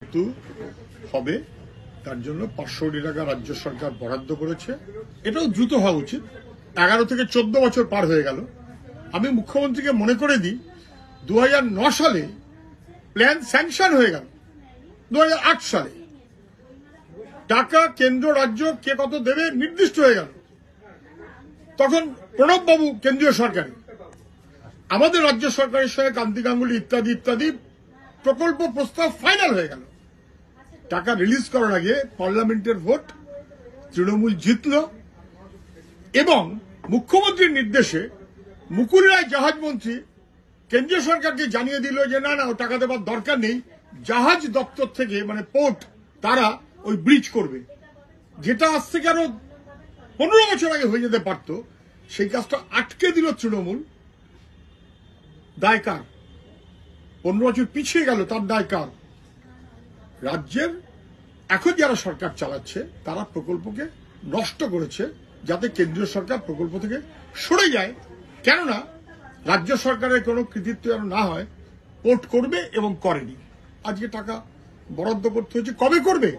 সেতু হবে, তার জন্য 500 কোটি টাকা রাজ্য সরকার বরাদ্দ করেছে। এটাও দ্রুত হওয়া উচিত। 11 থেকে 14 বছর পার হয়ে গেল। আমি মুখ্যমন্ত্রীকে মনে করে দিই, 2009 সালে প্ল্যান স্যাংশন হয়ে গেল, 2008 সালে টাকা কেন্দ্র রাজ্য কে কত দেবে নির্দিষ্ট হয়ে গেল। তখন প্রণব বাবু কেন্দ্রীয় সরকারে, আমাদের রাজ্য সরকারের সঙ্গে কান্তি গাঙ্গুলি ইত্যাদি ইত্যাদি প্রকল্প প্রস্তাব ফাইনাল হয়ে গেল। টাকা রিলিজ করার আগে পার্লামেন্টের ভোট, তৃণমূল জিতল এবং মুখ্যমন্ত্রীর নির্দেশে মুকুল রায় জাহাজ মন্ত্রী কেন্দ্রীয় সরকারকে জানিয়ে দিল যে না ও টাকা দেওয়ার দরকার নেই, জাহাজ দপ্তর থেকে মানে পোর্ট তারা ওই ব্রিজ করবে, যেটা আজ থেকে আরো 15 বছর আগে হয়ে যেতে পারত। সেই কাজটা আটকে দিল তৃণমূল। দায় কার? 15 বছর পিছিয়ে গেল, তার দায় কার? রাজ্যের এখন যারা সরকার চালাচ্ছে তারা প্রকল্পকে নষ্ট করেছে, যাতে কেন্দ্রীয় সরকার প্রকল্প থেকে সরে যায়। কেননা রাজ্য সরকারের কোনো কৃতিত্ব যেন না হয়, পোর্ট করবে এবং করেনি। আজকে টাকা বরাদ্দ করতে হয়েছে, কবে করবে?